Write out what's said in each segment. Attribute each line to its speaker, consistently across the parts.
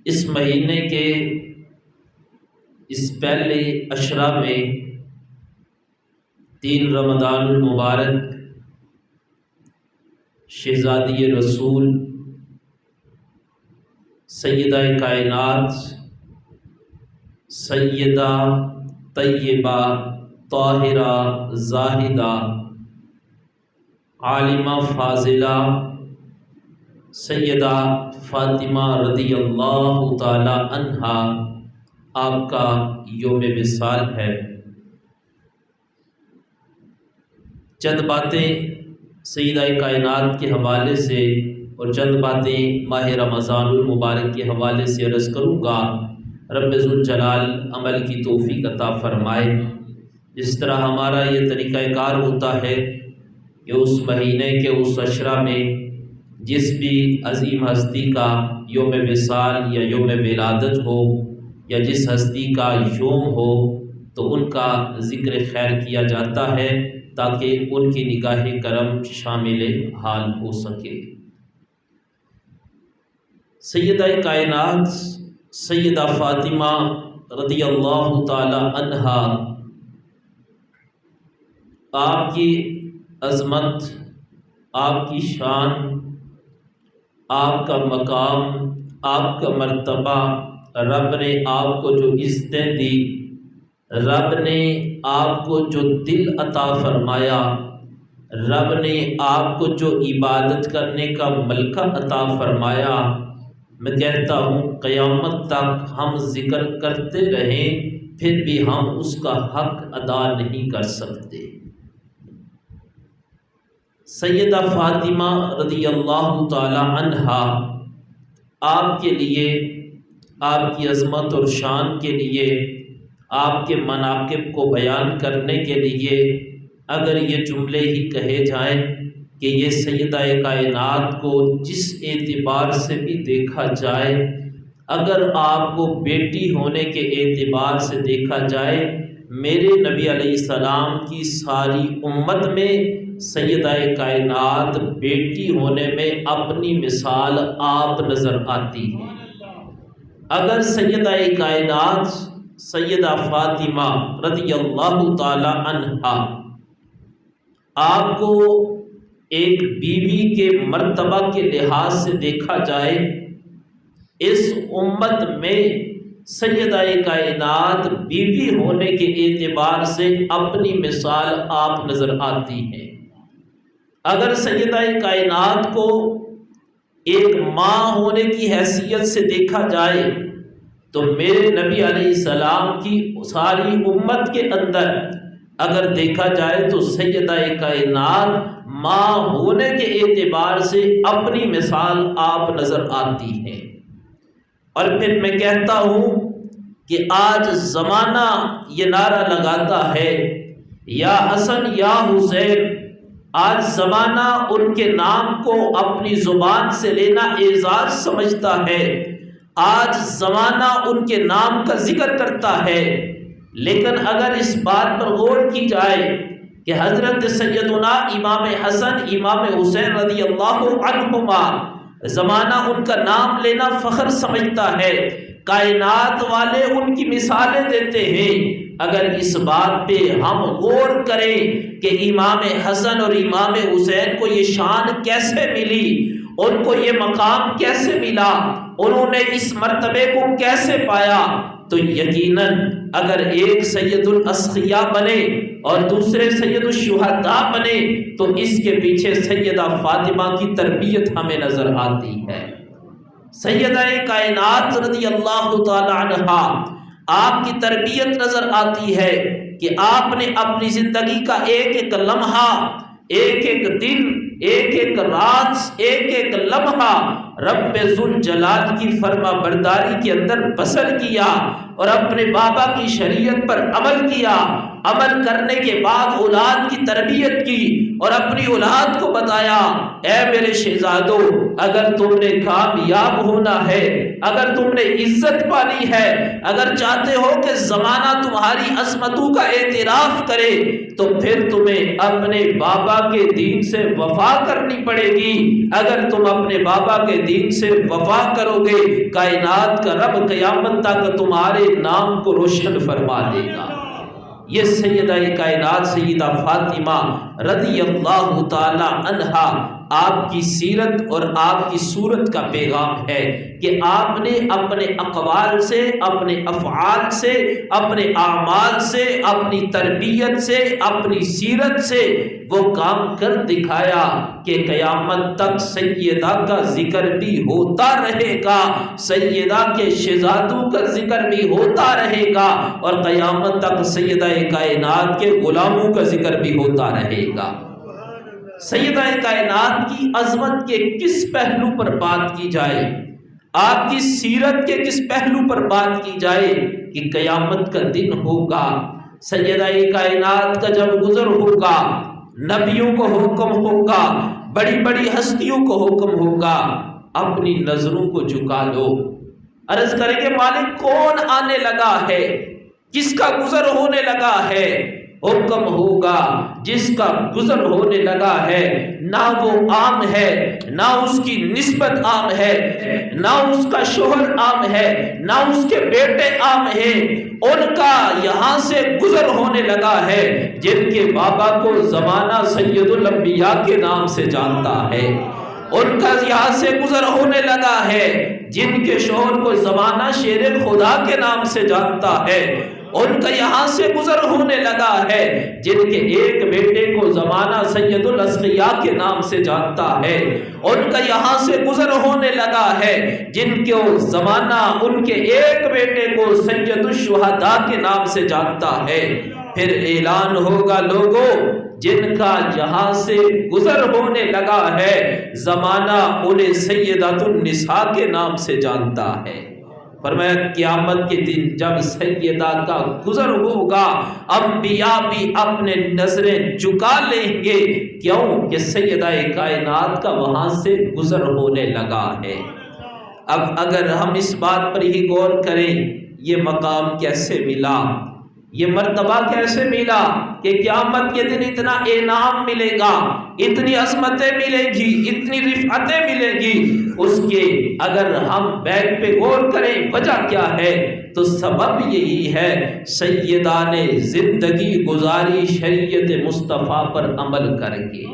Speaker 1: اس مہینے کے اس پہلے عشرہ میں 3 رمضان المبارک شہزادی رسول سیدہ کائنات سیدہ طیبہ طاہرہ زاہدہ عالمہ فاضلہ سیدہ فاطمہ رضی اللہ تعالی عنہا آپ کا یوم وصال ہے۔ چند باتیں سیدہ کائنات کے حوالے سے اور چند باتیں ماہ رمضان المبارک کے حوالے سے عرض کروں گا۔ رب ذوالجلال عمل کی توفیق عطا فرمائے۔ جس طرح ہمارا یہ طریقہ کار ہوتا ہے کہ اس مہینے کے اس عشرہ میں جس بھی عظیم ہستی کا یوم وصال یا یوم ولادت ہو یا جس ہستی کا یوم ہو تو ان کا ذکر خیر کیا جاتا ہے تاکہ ان کی نگاہ کرم شامل حال ہو سکے۔ سیدہ کائنات سیدہ فاطمہ رضی اللہ تعالی عنہا، آپ کی عظمت، آپ کی شان، آپ کا مقام، آپ کا مرتبہ، رب نے آپ کو جو عزتیں دی، رب نے آپ کو جو دل عطا فرمایا، رب نے آپ کو جو عبادت کرنے کا ملکہ عطا فرمایا، میں کہتا ہوں قیامت تک ہم ذکر کرتے رہیں پھر بھی ہم اس کا حق ادا نہیں کر سکتے۔ سیدہ فاطمہ رضی اللہ تعالی عنہا، آپ کے لیے، آپ کی عظمت اور شان کے لیے، آپ کے مناقب کو بیان کرنے کے لیے اگر یہ جملے ہی کہے جائیں کہ یہ سیدہ کائنات کو جس اعتبار سے بھی دیکھا جائے، اگر آپ کو بیٹی ہونے کے اعتبار سے دیکھا جائے، میرے نبی علیہ السلام کی ساری امت میں سیدہ کائنات بیٹی ہونے میں اپنی مثال آپ نظر آتی ہے۔ اگر سیدہ کائنات سیدہ فاطمہ رضی اللہ تعالی عنہا آپ کو ایک بیوی کے مرتبہ کے لحاظ سے دیکھا جائے، اس امت میں سیدہ کائنات بیوی ہونے کے اعتبار سے اپنی مثال آپ نظر آتی ہے۔ اگر سیدہ کائنات کو ایک ماں ہونے کی حیثیت سے دیکھا جائے تو میرے نبی علیہ السلام کی ساری امت کے اندر اگر دیکھا جائے تو سیدہ کائنات ماں ہونے کے اعتبار سے اپنی مثال آپ نظر آتی ہے۔ اور پھر میں کہتا ہوں کہ آج زمانہ یہ نعرہ لگاتا ہے یا حسن یا حسین، آج زمانہ ان کے نام کو اپنی زبان سے لینا اعزاز سمجھتا ہے، آج زمانہ ان کے نام کا ذکر کرتا ہے، لیکن اگر اس بات پر غور کی جائے کہ حضرت سیدنا امام حسن امام حسین رضی اللہ عنہما زمانہ ان کا نام لینا فخر سمجھتا ہے، کائنات والے ان کی مثالیں دیتے ہیں، اگر اس بات پہ ہم غور کریں کہ امام حسن اور امام حسین کو یہ شان کیسے ملی، ان کو یہ مقام کیسے ملا، انہوں نے اس مرتبے کو کیسے پایا، تو یقیناً اگر ایک سید الاسقیاء بنے اور دوسرے سید الشہداء بنے تو اس کے پیچھے سیدہ فاطمہ کی تربیت ہمیں نظر آتی ہے۔ سیدہ کائنات رضی اللہ تعالی عنہا، آپ کی تربیت نظر آتی ہے کہ آپ نے اپنی زندگی کا ایک ایک لمحہ، ایک ایک دن، ایک ایک رات، ایک ایک لمحہ رب ذوالجلال کی فرما برداری کے اندر بسر کیا اور اپنے بابا کی شریعت پر عمل کیا، عمل کرنے کے بعد اولاد کی تربیت کی اور اپنی اولاد کو بتایا، اے میرے شہزادوں، اگر تم نے کامیاب ہونا ہے، اگر تم نے عزت پانی ہے، اگر چاہتے ہو کہ زمانہ تمہاری عظمتوں کا اعتراف کرے تو پھر تمہیں اپنے بابا کے دین سے وفا کرنی پڑے گی۔ اگر تم اپنے بابا کے دین سے وفا کرو گے، کائنات کا رب قیامت تک تمہارے نام کو روشن فرما دے گا۔ یہ سیدہ کائنات سیدہ فاطمہ رضی اللہ تعالی عنہا آپ کی سیرت اور آپ کی صورت کا پیغام ہے کہ آپ نے اپنے اقوال سے، اپنے افعال سے، اپنے اعمال سے، اپنی تربیت سے، اپنی سیرت سے وہ کام کر دکھایا کہ قیامت تک سیدہ کا ذکر بھی ہوتا رہے گا، سیدہ کے شہزادوں کا ذکر بھی ہوتا رہے گا، اور قیامت تک سیدہ کائنات کے غلاموں کا ذکر بھی ہوتا رہے گا۔ سیدہ کائنات کی عظمت کے کس پہلو پر بات کی جائے، آپ کی سیرت کے کس پہلو پر بات کی جائے کہ قیامت کا دن ہوگا، سیدہ کائنات کا جب گزر ہوگا، نبیوں کو حکم ہوگا، بڑی بڑی ہستیوں کو حکم ہوگا، اپنی نظروں کو جھکا دو، عرض کریں گے مالک کون آنے لگا ہے، کس کا گزر ہونے لگا ہے؟ حکم ہوگا جس کا گزر ہونے لگا ہے، نہ وہ عام ہے، نہ اس کی نسبت عام ہے، نہ اس کا شوہر عام ہے، نہ اس کے بیٹے عام ہیں، ان کا یہاں سے گزر ہونے لگا ہے جن کے بابا کو زمانہ سید الانبیاء کے نام سے جانتا ہے، ان کا یہاں سے گزر ہونے لگا ہے جن کے شوہر کو زمانہ شیر خدا کے نام سے جانتا ہے، ان کا یہاں سے گزر ہونے لگا ہے جن کے ایک بیٹے کو زمانہ سید الاسقیاء کے نام سے جانتا ہے، ان کا یہاں سے گزر ہونے لگا ہے جن کو زمانہ ان کے ایک بیٹے کو سید الشہداء کے نام سے جانتا ہے۔ پھر اعلان ہوگا لوگوں جن کا جہاں سے گزر ہونے لگا ہے زمانہ انہیں سیدۃ النساء کے نام سے جانتا ہے۔ فرمایا قیامت کے دن جب سیدہ کا گزر ہوگا انبیاء بھی اپنے نظریں جھکا لیں گے، کیوں کہ سیدہ کائنات کا وہاں سے گزر ہونے لگا ہے۔ اب اگر ہم اس بات پر ہی غور کریں یہ مقام کیسے ملا، یہ مرتبہ کیسے ملا کہ قیامت کے دن اتنا انعام ملے گا، اتنی عظمتیں ملیں گی، اتنی رفعتیں ملیں گی، اس کے اگر ہم بیک پہ غور کریں وجہ کیا ہے تو سبب یہی ہے سیدہ نے زندگی گزاری شریعت مصطفیٰ پر عمل کر کے۔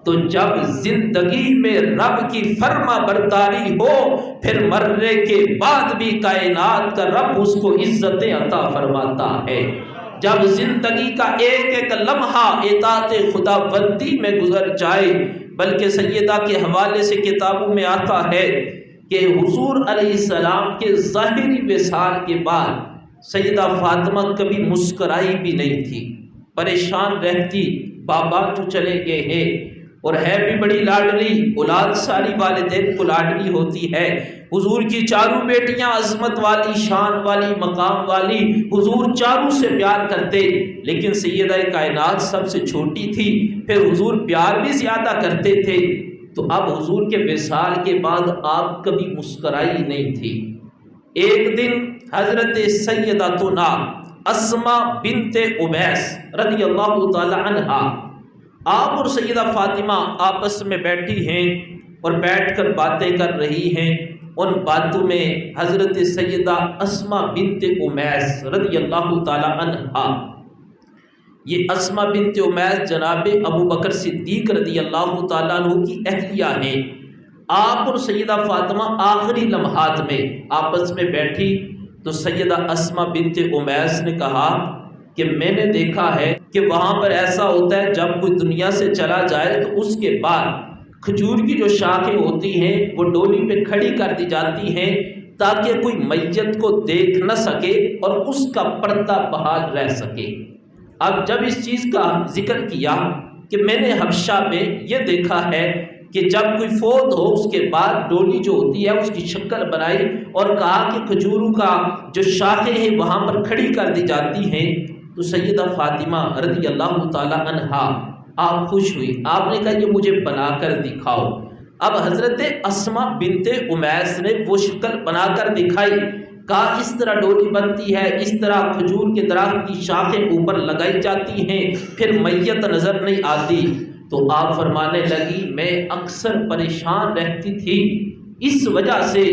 Speaker 1: تو جب زندگی میں رب کی فرما برداری ہو پھر مرنے کے بعد بھی کائنات کا رب اس کو عزت عطا فرماتا ہے۔ جب زندگی کا ایک ایک لمحہ اطاعت خدا بندی میں گزر جائے، بلکہ سیدہ کے حوالے سے کتابوں میں آتا ہے کہ حضور علیہ السلام کے ظاہری وصال کے بعد سیدہ فاطمہ کبھی مسکرائی بھی نہیں تھی، پریشان رہتی، بابا تو چلے گئے ہیں، اور ہے بھی بڑی لاڈلی، اولاد ساری والدین کو لاڈلی ہوتی ہے۔ حضور کی چاروں بیٹیاں عظمت والی، شان والی، مقام والی، حضور چاروں سے پیار کرتے، لیکن سیدہ کائنات سب سے چھوٹی تھی، پھر حضور پیار بھی زیادہ کرتے تھے۔ تو اب حضور کے وصال کے بعد آپ کبھی مسکرائی نہیں تھی۔ ایک دن حضرت سیدتنا اسماء بنت امیس رضی اللہ تعالی عنہا، آپ اور سیدہ فاطمہ آپس میں بیٹھی ہیں اور بیٹھ کر باتیں کر رہی ہیں، ان باتوں میں حضرت سیدہ اسماء بنت امیس رضی اللہ تعالی عنہا، یہ اسماء بنت امیس جناب ابو بکر صدیق رضی اللہ تعالیٰ عنہ کی اہلیہ ہیں۔ آپ اور سیدہ فاطمہ آخری لمحات میں آپس میں بیٹھی تو سیدہ اسماء بنت امیس نے کہا کہ میں نے دیکھا ہے کہ وہاں پر ایسا ہوتا ہے جب کوئی دنیا سے چلا جائے تو اس کے بعد کھجور کی جو شاخیں ہوتی ہیں وہ ڈولی پہ کھڑی کر دی جاتی ہیں تاکہ کوئی میت کو دیکھ نہ سکے اور اس کا پردہ بحال رہ سکے۔ اب جب اس چیز کا ذکر کیا کہ میں نے حبشہ میں یہ دیکھا ہے کہ جب کوئی فوت ہو اس کے بعد ڈولی جو ہوتی ہے اس کی شکل بنائی اور کہا کہ کھجوروں کا جو شاخیں ہیں وہاں پر کھڑی کر دی جاتی ہیں، تو سیدہ فاطمہ رضی اللہ تعالی عنہا آپ خوش ہوئی، آپ نے کہا یہ مجھے بنا کر دکھاؤ۔ اب حضرت اسماء بنت امیس نے وہ شکل بنا کر دکھائی، کہا اس طرح ڈولی بنتی ہے، اس طرح کھجور کے درخت کی شاخیں اوپر لگائی جاتی ہیں، پھر میت نظر نہیں آتی۔ تو آپ فرمانے لگی میں اکثر پریشان رہتی تھی اس وجہ سے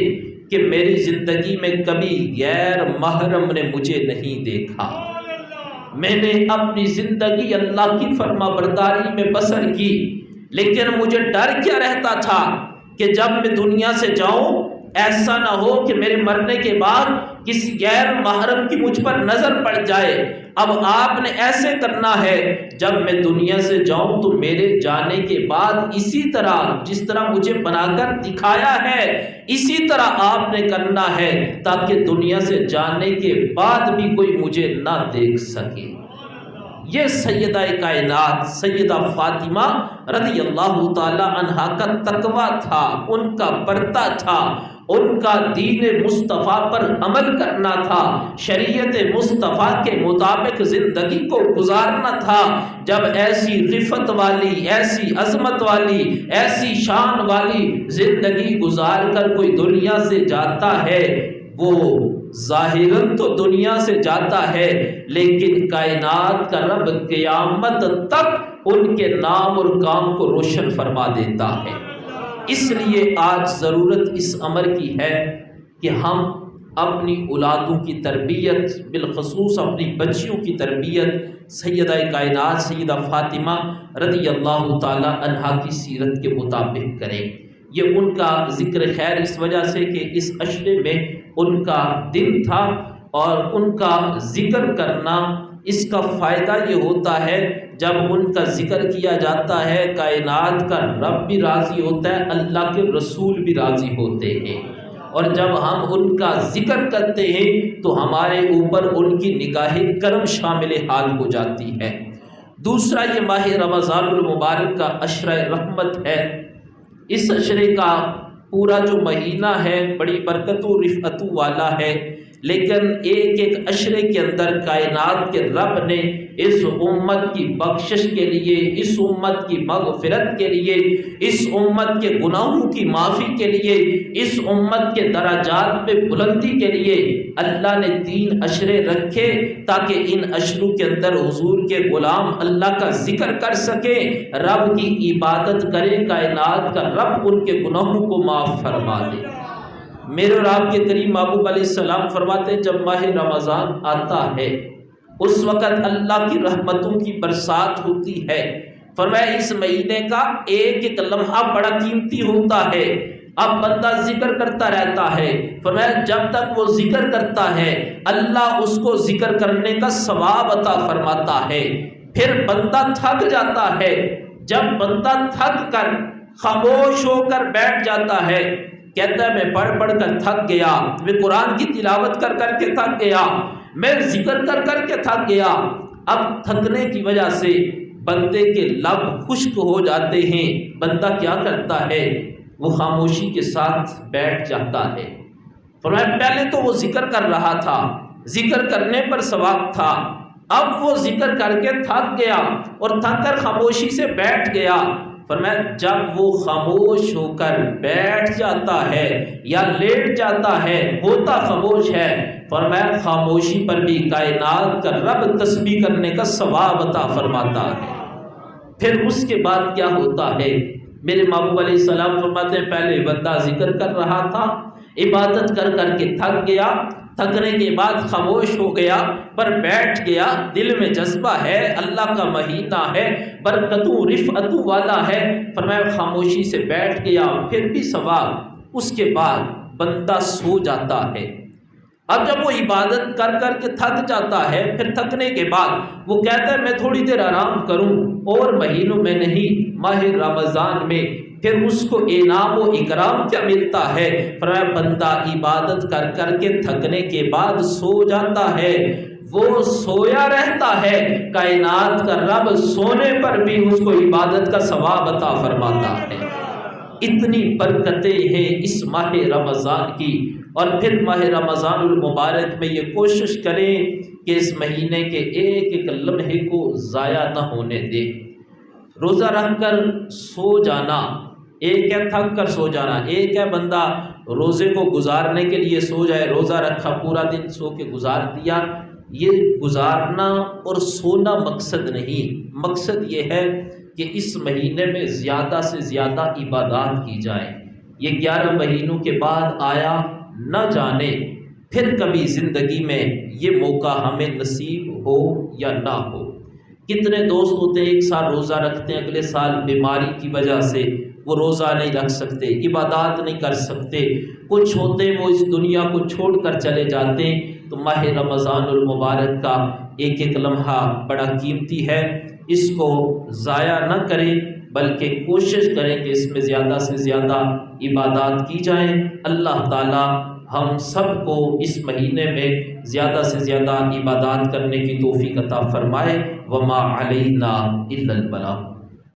Speaker 1: کہ میری زندگی میں کبھی غیر محرم نے مجھے نہیں دیکھا، میں نے اپنی زندگی اللہ کی فرما برداری میں بسر کی، لیکن مجھے ڈر کیا رہتا تھا کہ جب میں دنیا سے جاؤں ایسا نہ ہو کہ میرے مرنے کے بعد کسی غیر محرم کی مجھ پر نظر پڑ جائے۔ اب آپ نے ایسے کرنا ہے جب میں دنیا سے جاؤں تو میرے جانے کے بعد اسی طرح جس طرح مجھے بنا کر دکھایا ہے اسی طرح آپ نے کرنا ہے، تاکہ دنیا سے جانے کے بعد بھی کوئی مجھے نہ دیکھ سکے۔ یہ سیدہ کائنات سیدہ فاطمہ رضی اللہ تعالی عنہا کا تقویٰ تھا، ان کا پردہ تھا، ان کا دین مصطفیٰ پر عمل کرنا تھا، شریعت مصطفیٰ کے مطابق زندگی کو گزارنا تھا۔ جب ایسی رفت والی، ایسی عظمت والی، ایسی شان والی زندگی گزار کر کوئی دنیا سے جاتا ہے، وہ ظاہراً تو دنیا سے جاتا ہے لیکن کائنات کا رب قیامت تک ان کے نام اور کام کو روشن فرما دیتا ہے۔ اس لیے آج ضرورت اس امر کی ہے کہ ہم اپنی اولادوں کی تربیت، بالخصوص اپنی بچیوں کی تربیت سیدہ کائنات سیدہ فاطمہ رضی اللہ تعالی عنہا کی سیرت کے مطابق کریں۔ یہ ان کا ذکر خیر اس وجہ سے کہ اس عشرے میں ان کا دن تھا، اور ان کا ذکر کرنا اس کا فائدہ یہ ہوتا ہے جب ان کا ذکر کیا جاتا ہے کائنات کا رب بھی راضی ہوتا ہے، اللہ کے رسول بھی راضی ہوتے ہیں، اور جب ہم ان کا ذکر کرتے ہیں تو ہمارے اوپر ان کی نگاہ کرم شامل حال ہو جاتی ہے۔ دوسرا، یہ ماہ رمضان المبارک کا عشرہ رحمت ہے۔ اس عشرے کا پورا جو مہینہ ہے بڑی برکت و رفعت والا ہے، لیکن ایک ایک عشرے کے اندر کائنات کے رب نے اس امت کی بخشش کے لیے، اس امت کی مغفرت کے لیے، اس امت کے گناہوں کی معافی کے لیے، اس امت کے درجات میں بلندی کے لیے اللہ نے 3 عشرے رکھے تاکہ ان عشروں کے اندر حضور کے غلام اللہ کا ذکر کر سکے، رب کی عبادت کرے، کائنات کا رب ان کے گناہوں کو معاف فرما دے۔ میرے اور آپ کے کریم محبوب علیہ السلام فرماتے ہیں جب ماہ رمضان آتا ہے اس وقت اللہ کی رحمتوں کی برسات ہوتی ہے۔ فرمایا اس مہینے کا ایک ایک لمحہ بڑا قیمتی ہوتا ہے، اب بندہ ذکر کرتا رہتا ہے۔ فرمایا جب تک وہ ذکر کرتا ہے اللہ اس کو ذکر کرنے کا ثواب عطا فرماتا ہے۔ پھر بندہ تھک جاتا ہے، جب بندہ تھک کر خاموش ہو کر بیٹھ جاتا ہے، کہتا ہے میں پڑھ پڑھ کر تھک گیا، میں قرآن کی تلاوت کر کر کے تھک گیا، میں ذکر کر کر کے تھک گیا۔ اب تھکنے کی وجہ سے بندے کے لب خشک ہو جاتے ہیں، بندہ کیا کرتا ہے وہ خاموشی کے ساتھ بیٹھ جاتا ہے۔ فرمایا پہلے تو وہ ذکر کر رہا تھا، ذکر کرنے پر ثواب تھا، اب وہ ذکر کر کے تھک گیا اور تھک کر خاموشی سے بیٹھ گیا۔ فرمایا جب وہ خاموش ہو کر بیٹھ جاتا ہے یا لیٹ جاتا ہے، ہوتا خاموش ہے، فرمایا خاموشی پر بھی کائنات کا رب تسبیح کرنے کا ثواب عطا فرماتا ہے۔ پھر اس کے بعد کیا ہوتا ہے؟ میرے محبوب علیہ السلام فرماتے ہیں پہلے بندہ ذکر کر رہا تھا، عبادت کر کر کے تھک گیا، تھکنے کے بعد خاموش ہو گیا، پر بیٹھ گیا، دل میں جذبہ ہے، اللہ کا مہینہ ہے، برکتوں رفعتوں والا ہے، فرمایا خاموشی سے بیٹھ گیا، پھر بھی ثواب۔ اس کے بعد بندہ سو جاتا ہے۔ اب جب وہ عبادت کر کر کے تھک جاتا ہے، پھر تھکنے کے بعد وہ کہتا ہے میں تھوڑی دیر آرام کروں، اور مہینوں میں نہیں، ماہ رمضان میں پھر اس کو انعام و اکرام کیا ملتا ہے؟ فرمایا بندہ عبادت کر کر کے تھکنے کے بعد سو جاتا ہے، وہ سویا رہتا ہے، کائنات کا رب سونے پر بھی اس کو عبادت کا ثواب عطا فرماتا ہے۔ اتنی برکتیں ہیں اس ماہ رمضان کی، اور پھر ماہ رمضان المبارک میں یہ کوشش کریں کہ اس مہینے کے ایک ایک لمحے کو ضائع نہ ہونے دیں۔ روزہ رکھ کر سو جانا، ایک ہے تھک کر سو جانا، ایک ہے بندہ روزے کو گزارنے کے لیے سو جائے، روزہ رکھا پورا دن سو کے گزار دیا۔ یہ گزارنا اور سونا مقصد نہیں، مقصد یہ ہے کہ کہ اس مہینے میں زیادہ سے زیادہ عبادات کی جائیں۔ یہ 11 مہینوں کے بعد آیا، نہ جانے پھر کبھی زندگی میں یہ موقع ہمیں نصیب ہو یا نہ ہو۔ کتنے دوست ہوتے ہیں ایک سال روزہ رکھتے ہیں، اگلے سال بیماری کی وجہ سے وہ روزہ نہیں رکھ سکتے، عبادات نہیں کر سکتے۔ کچھ ہوتے ہیں وہ اس دنیا کو چھوڑ کر چلے جاتے ہیں۔ تو ماہ رمضان المبارک کا ایک ایک لمحہ بڑا قیمتی ہے، اس کو ضائع نہ کریں بلکہ کوشش کریں کہ اس میں زیادہ سے زیادہ عبادات کی جائیں۔ اللہ تعالی ہم سب کو اس مہینے میں زیادہ سے زیادہ عبادات کرنے کی توفیق عطا فرمائے۔ وما علینا الا البلاغ۔